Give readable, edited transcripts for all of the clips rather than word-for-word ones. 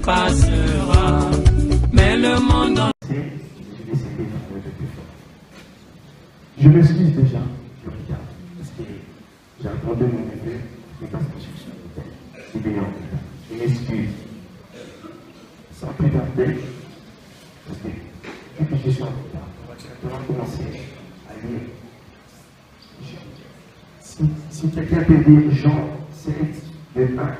Passera, mais le monde en... Je m'excuse déjà, je regarde, parce que j'ai entendu mon bébé, je passe me chercher un hôtel. C'est bien, je m'excuse. Sans plus tarder, parce que vu que je suis en retard, on va directement commencer à lire. Si quelqu'un peut lire Jean 7, de 1 à 13.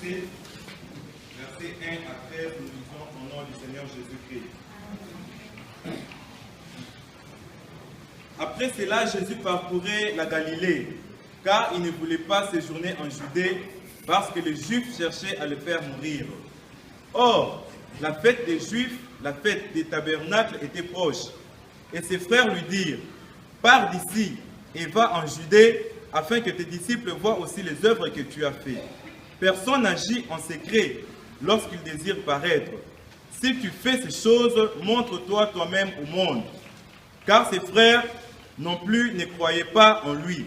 Versets 1 à 13, nous lisons au nom du Seigneur Jésus-Christ. Après cela, Jésus parcourait la Galilée, car il ne voulait pas séjourner en Judée, parce que les Juifs cherchaient à le faire mourir. Or, la fête des Juifs, la fête des tabernacles, était proche. Et ses frères lui dirent, « Pars d'ici et va en Judée, afin que tes disciples voient aussi les œuvres que tu as faites. Personne n'agit en secret lorsqu'il désire paraître. Si tu fais ces choses, montre-toi toi-même au monde. » Car ses frères non plus ne croyaient pas en lui.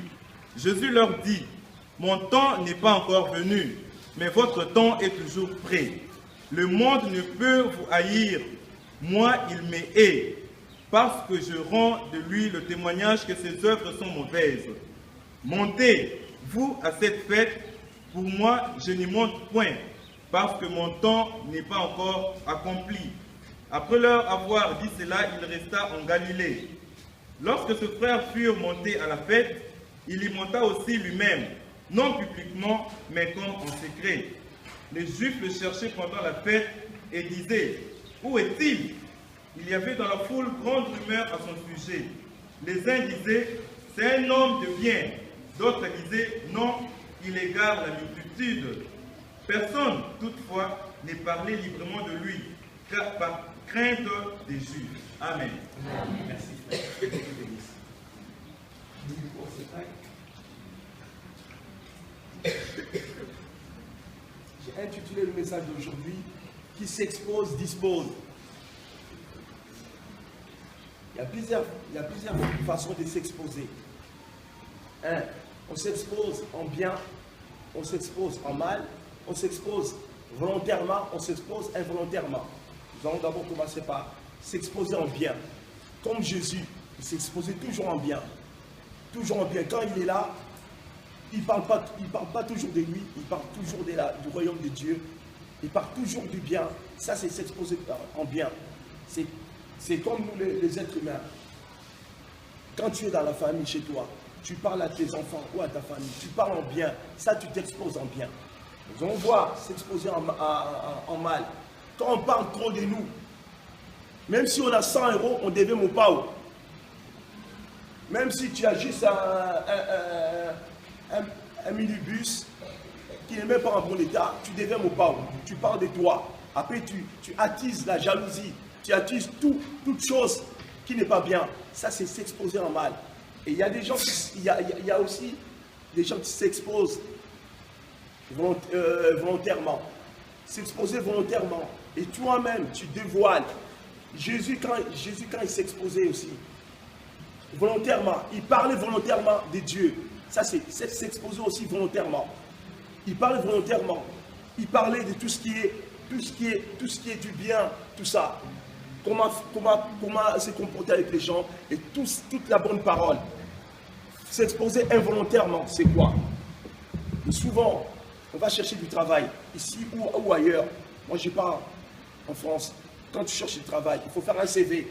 Jésus leur dit, « Mon temps n'est pas encore venu, mais votre temps est toujours prêt. Le monde ne peut vous haïr, moi il me hait, parce que je rends de lui le témoignage que ses œuvres sont mauvaises. Montez, vous, à cette fête. Pour moi, je n'y monte point, parce que mon temps n'est pas encore accompli. » Après leur avoir dit cela, il resta en Galilée. Lorsque ses frères furent montés à la fête, il y monta aussi lui-même, non publiquement, mais comme en secret. Les Juifs le cherchaient pendant la fête et disaient, « Où est-il » Il y avait dans la foule grande rumeur à son sujet. Les uns disaient, « C'est un homme de bien », d'autres disaient, « Non, il égare la multitude. » Personne, toutefois, n'est parlé librement de lui, car par crainte des Juifs. Amen. Amen. Merci. J'ai intitulé le message d'aujourd'hui « Qui s'expose, dispose ». Il y a plusieurs façons de s'exposer. On s'expose en bien, on s'expose en mal, on s'expose volontairement, on s'expose involontairement. Nous allons d'abord commencer par s'exposer en bien. Comme Jésus, il s'exposait toujours en bien. Toujours en bien. Quand il est là, il ne parle pas toujours de lui, il parle toujours du royaume de Dieu. Il parle toujours du bien. Ça, c'est s'exposer en bien. C'est comme nous, les êtres humains. Quand tu es dans la famille chez toi, tu parles à tes enfants ou à ta famille, tu parles en bien, ça tu t'exposes en bien. Nous allons voir s'exposer en mal. Quand on parle trop de nous, même si on a 100 €, on devait mon pao. Même si tu as juste un minibus qui n'est même pas en bon état, tu devais mon pao. Tu parles de toi. Après, tu attises la jalousie, tu attises toute chose qui n'est pas bien. Ça, c'est s'exposer en mal. Et il y a des gens, il y a aussi des gens qui s'exposent volontairement. S'exposer volontairement. Et toi-même, tu dévoiles. Jésus, quand il s'exposait aussi, volontairement, il parlait volontairement de Dieu. Ça, c'est s'exposer aussi volontairement. Il parlait volontairement. Il parlait de tout ce qui est du bien, tout ça. Comment se comporter avec les gens et toute la bonne parole. S'exposer involontairement, c'est quoi? Et souvent, on va chercher du travail, ici ou ailleurs. Moi, je pars en France. Quand tu cherches du travail, il faut faire un CV.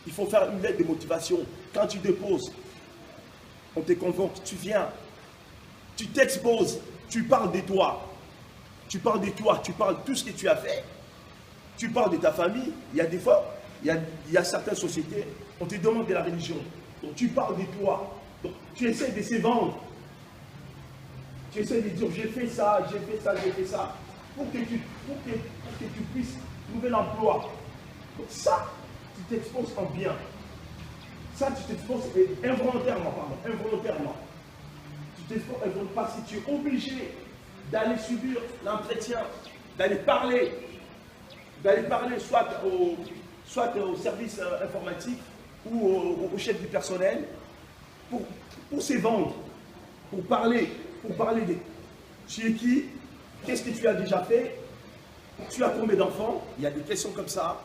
Il faut faire une lettre de motivation. Quand tu déposes, on te convoque, tu viens. Tu t'exposes, tu parles de toi. Tu parles de toi, tu parles de tout ce que tu as fait. Tu parles de ta famille. Il y a des fois, il y a certaines sociétés, on te demande de la religion. Donc tu parles de toi. Donc tu essaies de se vendre. Tu essaies de dire, j'ai fait ça, j'ai fait ça, j'ai fait ça, pour que tu puisses trouver l'emploi. Ça, tu t'exposes en bien. Ça, tu t'exposes involontairement, involontairement. Tu t'exposes involontairement parce que tu es obligé d'aller subir l'entretien, d'aller parler soit au service informatique ou au chef du personnel pour se vendre, pour parler de tu es qui, qu'est-ce que tu as déjà fait, tu as combien d'enfants, il y a des questions comme ça.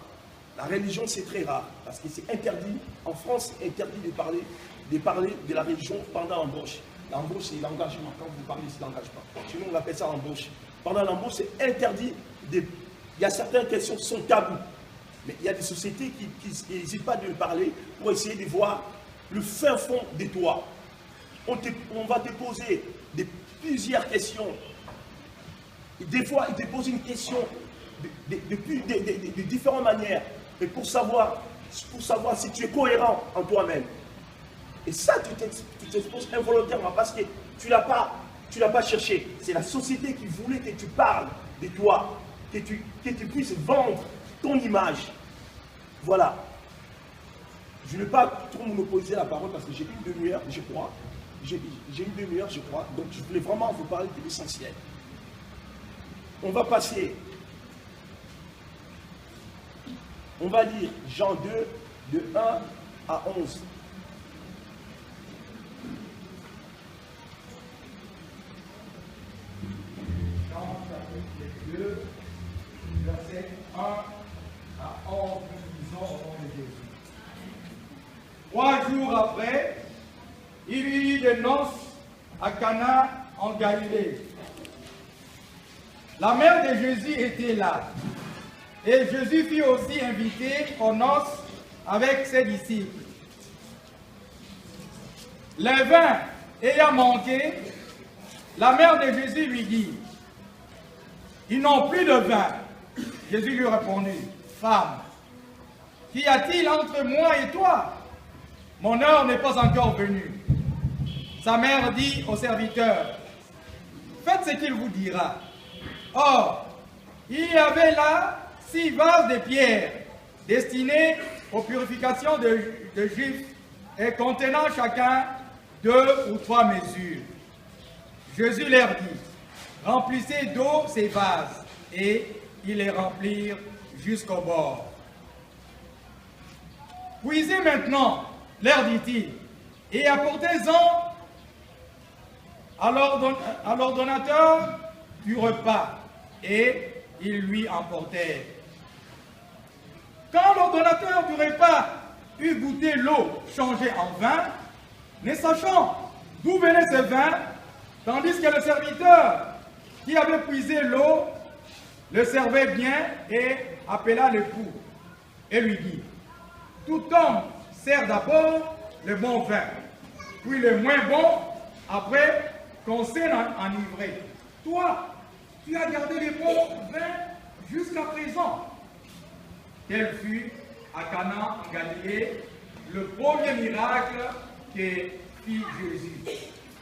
La religion, c'est très rare, parce que c'est interdit, en France, c'est interdit de parler de la religion pendant l'embauche. L'embauche, c'est l'engagement. Quand vous parlez, c'est l'engagement. Chez nous, on appelle ça l'embauche. Pendant l'embauche, c'est interdit. Il y a certaines questions qui sont tabous. Mais il y a des sociétés qui n'hésitent pas de parler pour essayer de voir le fin fond de toi. On va te poser plusieurs questions. Et des fois, ils te posent une question de différentes manières. Mais pour savoir si tu es cohérent en toi-même. Et ça, tu t'exposes involontairement parce que tu l'as pas cherché. C'est la société qui voulait que tu parles de toi, que tu puisses vendre ton image. Voilà. Je ne vais pas trop monopoliser la parole parce que j'ai une demi-heure, je crois. J'ai une demi-heure, je crois. Donc, je voulais vraiment vous parler de l'essentiel. On va passer. On va lire Jean 2, de 1 à 11. Jean chapitre 2, verset 1 à 11, nous lisons au nom de Jésus. 3 jours après, il y eut des noces à Cana en Galilée. La mère de Jésus était là. Et Jésus fut aussi invité aux noces avec ses disciples. Le vin ayant manqué, la mère de Jésus lui dit, « Ils n'ont plus de vin. » Jésus lui répondit, « Femme, qu'y a-t-il entre moi et toi? Mon heure n'est pas encore venue. » Sa mère dit au serviteur, « Faites ce qu'il vous dira. » Or, il y avait là 6 vases de pierre destinés aux purifications de Juifs et contenant chacun 2 ou 3 mesures. Jésus leur dit, « Remplissez d'eau ces vases. » Et ils les remplirent jusqu'au bord. « Puisez maintenant, leur dit-il, et apportez-en à l'ordonnateur du repas. » Et ils lui emportèrent. Quand l'ordonnateur du repas eut goûté l'eau changée en vin, ne sachant d'où venait ce vin, tandis que le serviteur qui avait puisé l'eau le servait bien et appela l'époux et lui dit, « Tout homme sert d'abord le bon vin, puis le moins bon après qu'on s'est enivré. Toi, tu as gardé les bons vins jusqu'à présent. » Tel fut à Cana en Galilée le premier miracle que fit Jésus.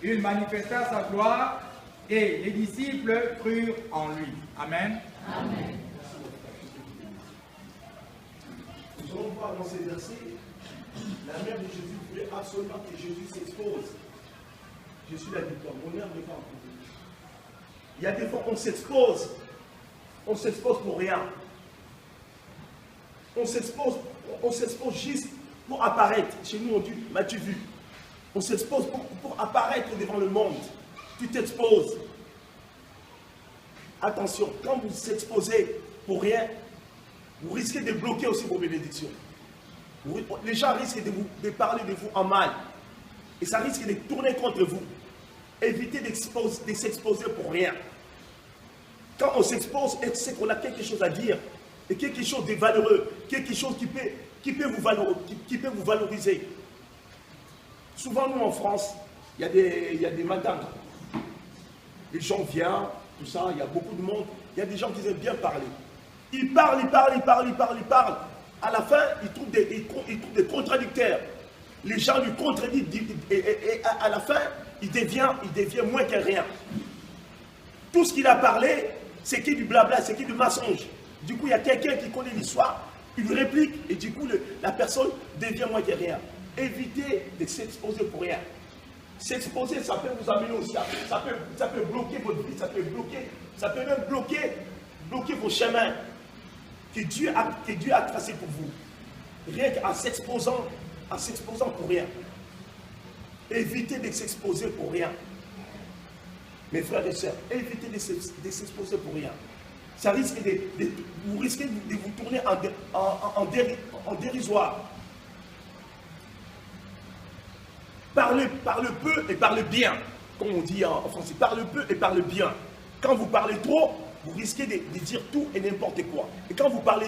Il manifesta sa gloire et les disciples crurent en lui. Amen. Amen. Nous allons voir dans ces versets, la mère de Jésus voulait absolument que Jésus s'expose. Jésus l'a dit, mon heure n'est pas encore. Il y a des fois on s'expose pour rien. On s'expose juste pour apparaître. Chez nous on dit, m'as-tu vu? On s'expose pour apparaître devant le monde. Tu t'exposes. Attention, quand vous s'exposez pour rien, vous risquez de bloquer aussi vos bénédictions. Les gens risquent de parler de vous en mal. Et ça risque de tourner contre vous. Évitez de s'exposer pour rien. Quand on s'expose, c'est qu'on a quelque chose à dire. Et quelque chose de valeureux. Quelque chose qui peut vous valoriser. Souvent, nous en France, il y a des madames. Les gens viennent, tout ça, il y a beaucoup de monde. Il y a des gens qui aiment bien parler. Ils parlent. À la fin, ils trouvent des contradicteurs. Les gens lui contredisent et à la fin, il devient moins que rien. Tout ce qu'il a parlé, c'est que du blabla, c'est que du mensonge. Du coup, il y a quelqu'un qui connaît l'histoire, il réplique, et du coup, la personne devient moins que rien. Évitez de s'exposer pour rien. S'exposer, ça peut vous amener aussi, ça peut bloquer votre vie, ça peut même bloquer vos chemins que Dieu a tracés pour vous. Rien qu'en s'exposant pour rien. Évitez de s'exposer pour rien. Mes frères et sœurs, évitez de s'exposer pour rien. Ça risque vous risquez de vous tourner en dérisoire. Parlez peu et parlez bien, comme on dit en français. Parlez peu et parlez bien. Quand vous parlez trop, vous risquez de dire tout et n'importe quoi. Et quand vous parlez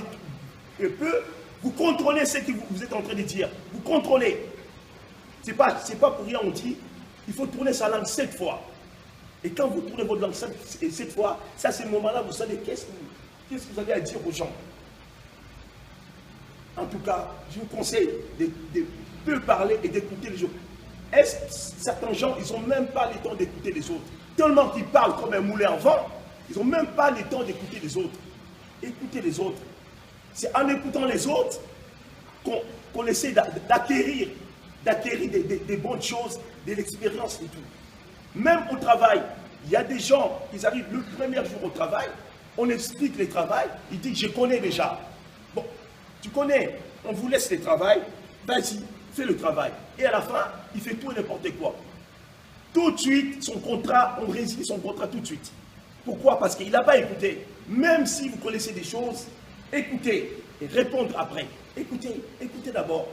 peu, vous contrôlez ce que vous êtes en train de dire. Vous contrôlez. C'est pas pour rien on dit, il faut tourner sa langue 7 fois. Et quand vous tournez votre langue 7 fois, ça c'est le moment-là, vous savez qu'est-ce que vous avez à dire aux gens. En tout cas, je vous conseille de peu parler et d'écouter les autres. Certains gens, ils n'ont même pas le temps d'écouter les autres. Tellement qu'ils parlent comme un moulin en vent, ils n'ont même pas le temps d'écouter les autres. Écoutez les autres. C'est en écoutant les autres qu'on essaie d'acquérir des bonnes choses, de l'expérience et tout. Même au travail, il y a des gens, ils arrivent le premier jour au travail, on explique le travail, ils disent je connais déjà. Bon, tu connais, on vous laisse le travail, vas-y, fais le travail. Et à la fin, il fait tout et n'importe quoi. Tout de suite, son contrat, on réside son contrat tout de suite. Pourquoi? Parce qu'il n'a pas écouté. Même si vous connaissez des choses, écoutez et répondre après. Écoutez d'abord.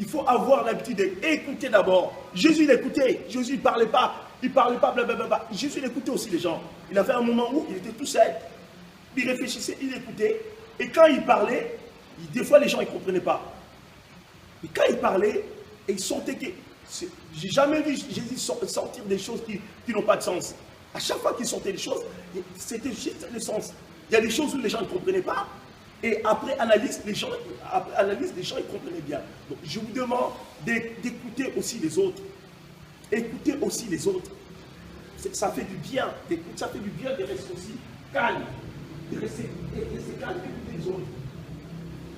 Il faut avoir l'habitude d'écouter d'abord. Jésus l'écoutait. Jésus ne parlait pas. Il ne parlait pas, blablabla. Jésus l'écoutait aussi les gens. Il avait un moment où il était tout seul. Il réfléchissait, il écoutait. Et quand il parlait, des fois les gens ne comprenaient pas. Et quand il parlait, et il sentait que... J'ai jamais vu Jésus sortir des choses qui n'ont pas de sens. À chaque fois qu'il sortait des choses, c'était juste le sens. Il y a des choses où les gens ne comprenaient pas. Et après analyse, les gens ils comprenaient bien. Donc, je vous demande d'écouter aussi les autres. Écoutez aussi les autres. Ça fait du bien. Ça fait du bien de rester aussi calme. De rester calme, d'écouter les autres.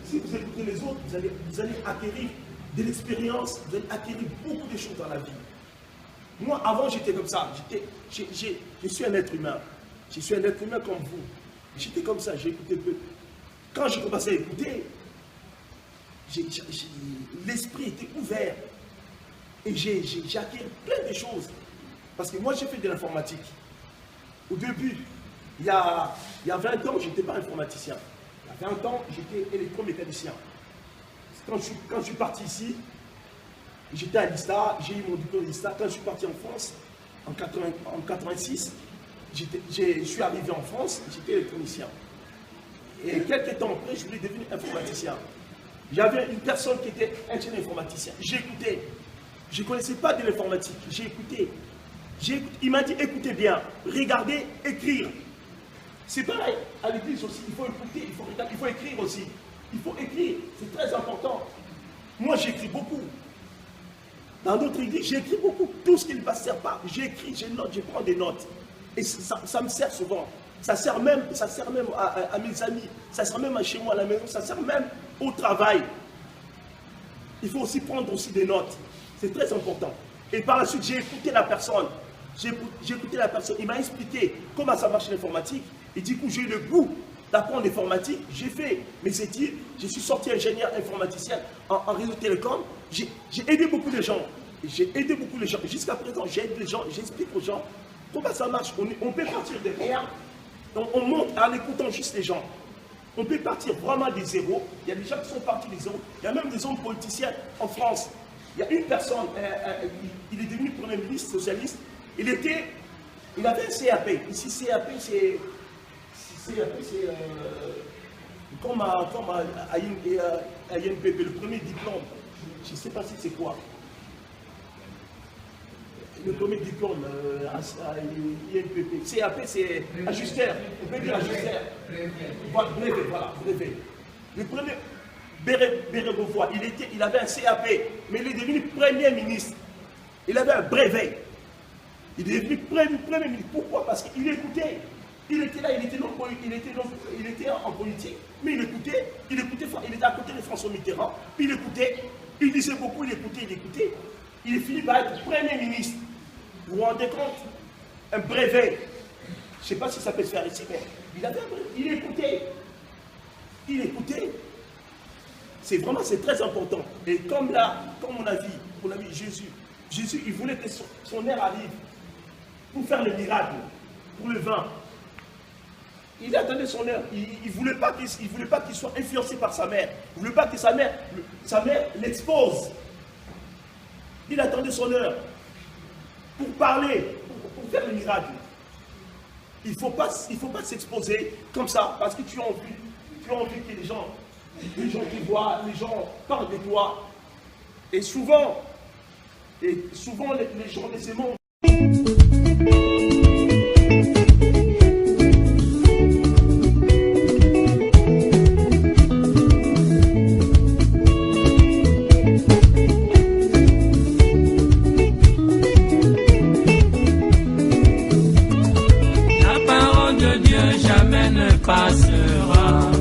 Si vous écoutez les autres, vous allez acquérir de l'expérience, vous allez acquérir beaucoup de choses dans la vie. Moi, avant, j'étais comme ça. Je suis un être humain. Je suis un être humain comme vous. J'étais comme ça, j'écoutais peu. Quand j'ai commencé à écouter, l'esprit était ouvert. Et j'ai acquis plein de choses. Parce que moi, j'ai fait de l'informatique. Au début, il y a 20 ans, je n'étais pas informaticien. Il y a 20 ans, j'étais électromécanicien. Quand je suis parti ici, j'étais à l'ISTA, j'ai eu mon diplôme d'ISTA. Quand je suis parti en France, en 86, je suis arrivé en France, j'étais électronicien. Et quelques temps après, je voulais devenir informaticien. J'avais une personne qui était ingénieur informaticien. J'écoutais. Je ne connaissais pas de l'informatique. J'ai écouté. Il m'a dit, écoutez bien, regardez, écrire. C'est pareil, à l'église aussi, il faut écouter, il faut regarder, il faut écrire aussi. Il faut écrire, c'est très important. Moi, j'écris beaucoup. Dans d'autres églises, j'écris beaucoup. Tout ce qui ne me sert pas, j'écris, je note, je prends des notes. Et ça me sert souvent. Ça sert même à mes amis, ça sert même à chez moi à la maison, ça sert même au travail. Il faut aussi prendre aussi des notes. C'est très important. Et par la suite, j'ai écouté la personne. J'ai écouté la personne. Il m'a expliqué comment ça marche l'informatique. Et du coup, j'ai eu le goût d'apprendre l'informatique. J'ai fait mes études. Je suis sorti ingénieur informaticien en réseau télécom. J'ai aidé beaucoup de gens. J'ai aidé beaucoup de gens. Jusqu'à présent, j'aide les gens. J'explique aux gens comment ça marche. On peut partir de rien. On monte en écoutant juste les gens. On peut partir vraiment des zéros. Il y a des gens qui sont partis des zéros. Il y a même des hommes politiciens en France. Il y a une personne, il est devenu Premier ministre socialiste. Il avait un CAP. Ici, CAP, c'est comme à INPP, le premier diplôme. Je ne sais pas si c'est quoi. Le premier diplôme à INPP. CAP, c'est ajusteur. On peut dire ajusteur. Brevet. Le premier, Bérégovois, il avait un CAP, mais il est devenu Premier ministre. Il avait un brevet. Il est devenu premier ministre. Pourquoi? Parce qu'il écoutait. Il était là, il était en politique, mais il écoutait, il était à côté de François Mitterrand, puis il écoutait, il disait beaucoup, il écoutait. Il est fini par être premier ministre. Vous vous rendez compte? Un brevet. Je ne sais pas si ça peut se faire ici, mais il écoutait. Il écoutait. C'est très important. Et comme on a vu Jésus, il voulait que son heure arrive pour faire le miracle, pour le vin. Il attendait son heure. Il ne voulait pas qu'il soit influencé par sa mère. Il ne voulait pas que sa mère l'expose. Il attendait son heure pour parler, pour faire le miracle. Il ne faut pas s'exposer comme ça parce que tu as envie que les gens te voient, les gens parlent de toi. Et souvent les gens de ce monde. La parole de Dieu jamais ne passera.